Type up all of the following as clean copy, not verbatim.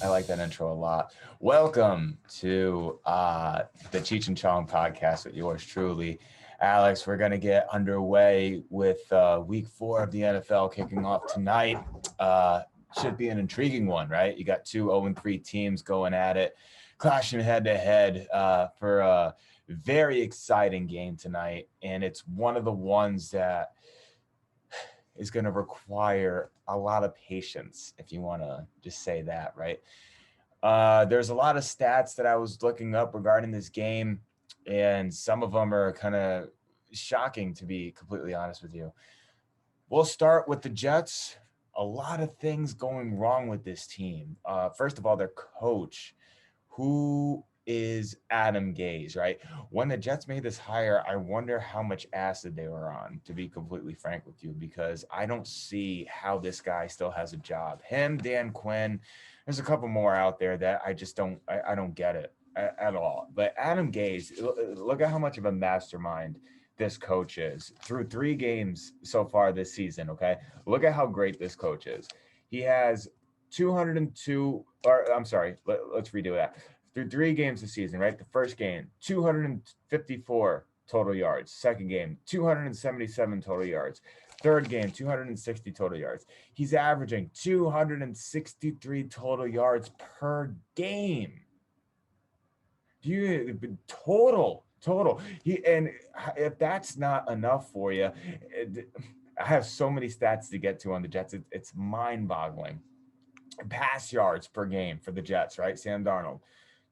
I like that intro a lot. Welcome to the Cheech and Chong podcast with yours truly, Alex. We're going to get underway with week 4 of the NFL kicking off tonight. Should be an intriguing one, right? You got two 0-3 teams going at it, clashing head to head for a very exciting game tonight. And it's one of the ones that is going to require a lot of patience, if you want to just say that, right? There's a lot of stats that I was looking up regarding this game, and some of them are kind of shocking, to be completely honest with you. We'll start with the Jets. A lot of things going wrong with this team. First of all, their coach, who is Adam Gase, right? When the Jets made this hire, I wonder how much acid they were on, to be completely frank with you, because I don't see how this guy still has a job. Him, Dan Quinn, there's a couple more out there that I just I don't get it at all. But Adam Gase, look at how much of a mastermind this coach is through 3 games so far this season. Okay. Look at how great this coach is. He has 202, or I'm sorry, let's redo that. Through 3 games this season, right? The first game, 254 total yards. Second game, 277 total yards. Third game, 260 total yards. He's averaging 263 total yards per game. Total. And if that's not enough for you, I have so many stats to get to on the Jets. It's mind-boggling. Pass yards per game for the Jets, right? Sam Darnold,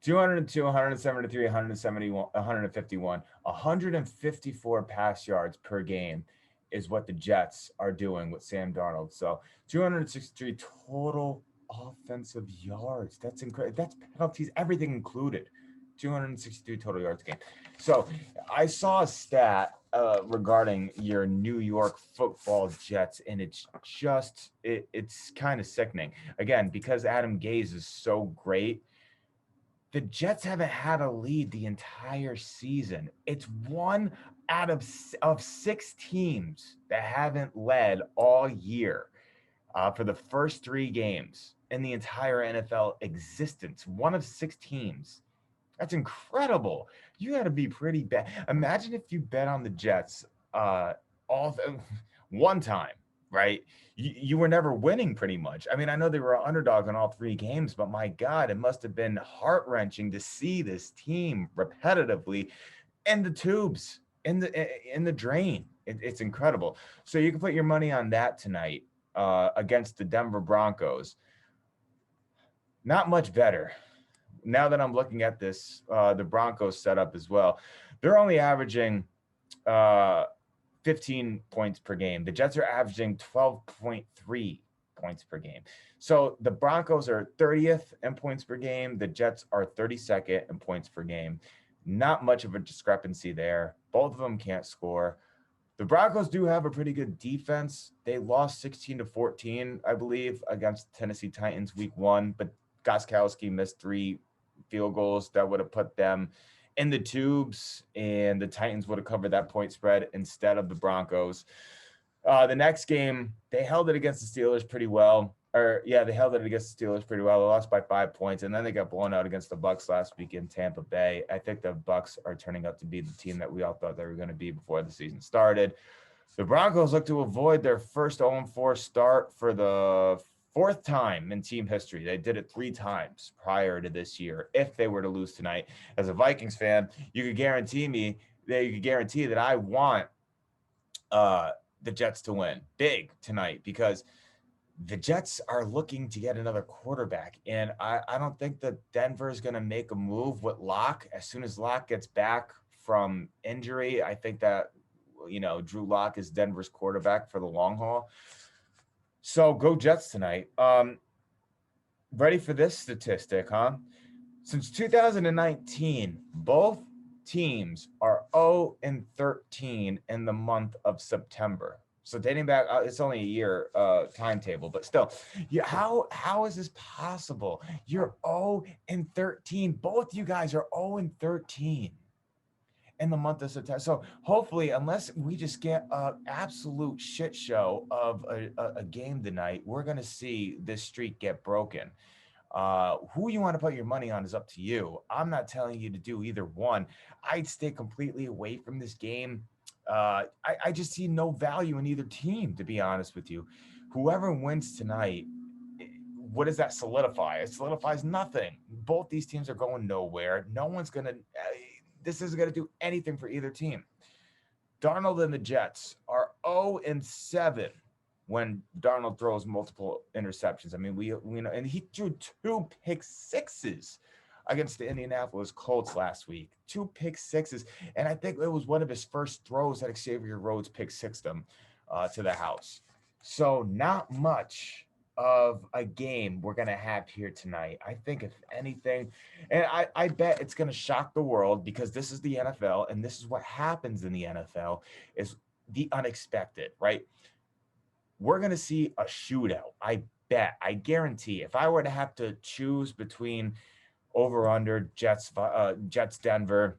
202, 173, 171, 151, 154 pass yards per game is what the Jets are doing with Sam Darnold. So 263 total offensive yards. That's incredible. That's penalties, everything included. 263 total yards a game. So I saw a stat regarding your New York Football Jets, and it's kind of sickening. Again, because Adam Gase is so great, the Jets haven't had a lead the entire season. It's one out of 6 teams that haven't led all year for the first 3 games in the entire NFL existence. One of 6 teams. That's incredible. You got to be pretty bad. Imagine if you bet on the Jets all one time, right? You were never winning pretty much. I mean, I know they were an underdog in all 3 games, but my God, it must have been heart-wrenching to see this team repetitively in the tubes, in the drain. It's incredible. So you can put your money on that tonight against the Denver Broncos. Not much better. Now that I'm looking at this, the Broncos setup as well, they're only averaging 15 points per game. The Jets are averaging 12.3 points per game. So the Broncos are 30th in points per game. The Jets are 32nd in points per game. Not much of a discrepancy there. Both of them can't score. The Broncos do have a pretty good defense. They lost 16-14, I believe, against Tennessee Titans week 1, but Gostkowski missed 3 field goals that would have put them in the tubes, and the Titans would have covered that point spread instead of the Broncos. The next game, they held it against the Steelers pretty well. They held it against the Steelers pretty well. They lost by 5 points, and then they got blown out against the Bucs last week in Tampa Bay. I think the Bucs are turning out to be the team that we all thought they were going to be before the season started. The Broncos look to avoid their first 0-4 start for the 4th time in team history. They did it 3 times prior to this year. If they were to lose tonight, as a Vikings fan, you could guarantee that I want the Jets to win big tonight, because the Jets are looking to get another quarterback. And I don't think that Denver is going to make a move with Locke. As soon as Locke gets back from injury, I think that, Drew Lock is Denver's quarterback for the long haul. So go Jets tonight. Ready for this statistic, huh? Since 2019, both teams are 0-13 in the month of September. So dating back, it's only a year timetable, but still, how is this possible? You're 0-13. Both you guys are 0-13 in the month of September. So hopefully, unless we just get an absolute shit show of a game tonight, we're going to see this streak get broken. Who you want to put your money on is up to you. I'm not telling you to do either one. I'd stay completely away from this game. I just see no value in either team, to be honest with you. Whoever wins tonight, what does that solidify? It solidifies nothing. Both these teams are going nowhere. No one's going to, this isn't going to do anything for either team. Darnold and the Jets are 0-7 when Darnold throws multiple interceptions. I mean, we know, and he threw 2 pick-sixes against the Indianapolis Colts last week. 2 pick-sixes, and I think it was one of his first throws that Xavier Rhodes pick-sixed them to the house. So not much of a game we're going to have here tonight. I think if anything, and I bet it's going to shock the world because this is the NFL and this is what happens in the NFL is the unexpected, right? We're going to see a shootout. I bet, I guarantee if I were to have to choose between over under Jets, Denver,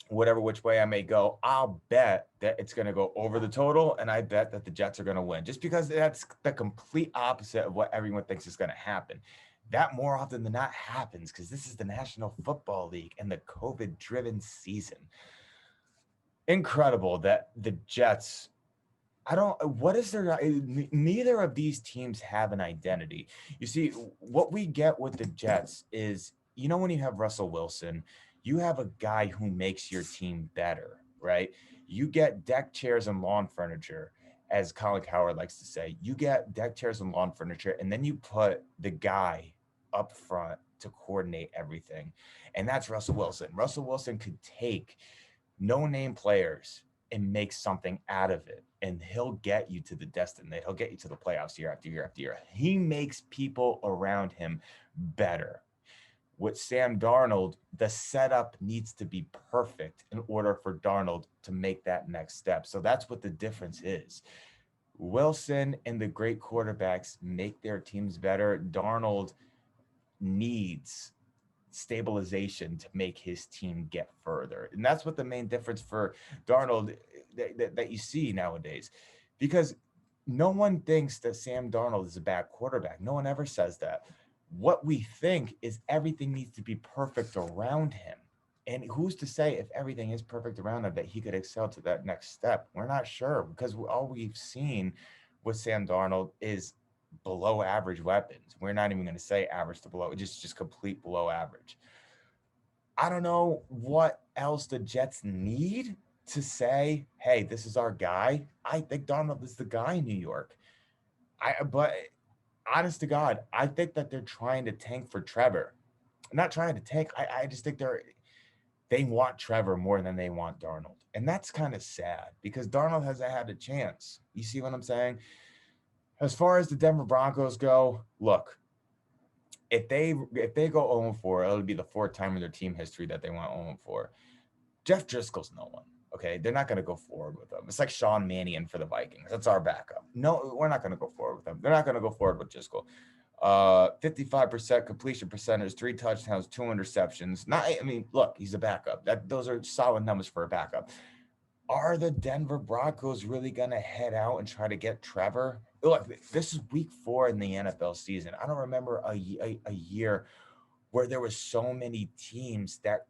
whatever which way I may go, I'll bet that it's going to go over the total, and I bet that the Jets are going to win, just because that's the complete opposite of what everyone thinks is going to happen. That more often than not happens because this is the National Football League and the COVID-driven season. Incredible that the Jets. What is their, neither of these teams have an identity. You see, what we get with the Jets is, when you have Russell Wilson, you have a guy who makes your team better, right? You get deck chairs and lawn furniture, as Colin Cowherd likes to say. You get deck chairs and lawn furniture, and then you put the guy up front to coordinate everything. And that's Russell Wilson. Russell Wilson could take no-name players and make something out of it, and he'll get you to the destiny. He'll get you to the playoffs year after year after year. He makes people around him better. With Sam Darnold, the setup needs to be perfect in order for Darnold to make that next step. So that's what the difference is. Wilson and the great quarterbacks make their teams better. Darnold needs stabilization to make his team get further. And that's what the main difference for Darnold that you see nowadays, because no one thinks that Sam Darnold is a bad quarterback. No one ever says that. What we think is everything needs to be perfect around him. And who's to say if everything is perfect around him that he could excel to that next step? We're not sure, because all we've seen with Sam Darnold is below average weapons. We're not even going to say average to below, just complete below average. I don't know what else the Jets need to say, hey, this is our guy. I think Darnold is the guy in New York. But honest to God, I think that they're trying to tank for Trevor. Not trying to tank. I just think they want Trevor more than they want Darnold. And that's kind of sad because Darnold hasn't had a chance. You see what I'm saying? As far as the Denver Broncos go, look, if they go 0-4, it'll be the fourth time in their team history that they went 0-4. Jeff Driscoll's no one. Okay, they're not going to go forward with them. It's like Sean Mannion for the Vikings. That's our backup. No, we're not going to go forward with them. They're not going to go forward with Driscoll. 55% completion percentage, 3 touchdowns, 2 interceptions. Look, he's a backup. Those are solid numbers for a backup. Are the Denver Broncos really going to head out and try to get Trevor? Look, this is week 4 in the NFL season. I don't remember a year where there were so many teams that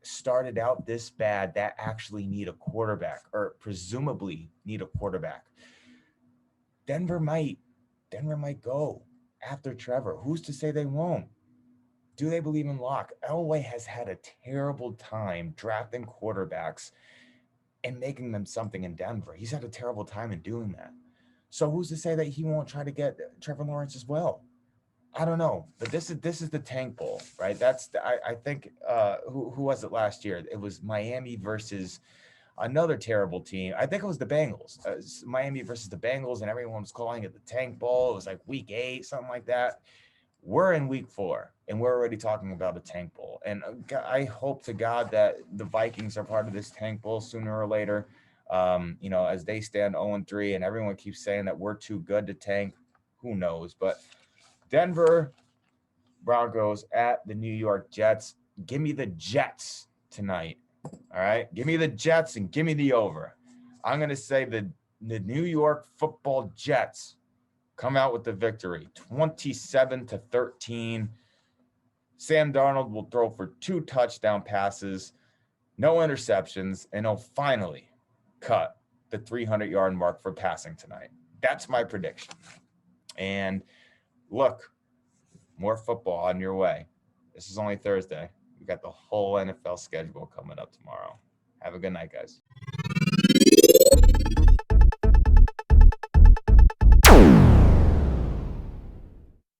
started out this bad that actually need a quarterback, or presumably need a quarterback. Denver might go after Trevor. Who's to say they won't? Do they believe in Locke? Elway has had a terrible time drafting quarterbacks and making them something in Denver. He's had a terrible time in doing that. So who's to say that he won't try to get Trevor Lawrence as well? I don't know, but this is the tank bowl, right? I think who was it last year? It was Miami versus another terrible team. I think it was the Bengals. Miami versus the Bengals, and everyone was calling it the tank bowl. It was like week 8, something like that. We're in week 4, and we're already talking about a tank bowl. And I hope to God that the Vikings are part of this tank bowl sooner or later. As they stand 0-3, and everyone keeps saying that we're too good to tank. Who knows? But Denver Broncos at the New York Jets. Give me the Jets tonight. All right. Give me the Jets and give me the over. I'm going to say the New York Football Jets come out with the victory, 27-13. Sam Darnold will throw for 2 touchdown passes, no interceptions, and he'll finally cut the 300-yard mark for passing tonight. That's my prediction. And look, more football on your way. This is only Thursday. We got the whole NFL schedule coming up tomorrow. Have a good night, guys.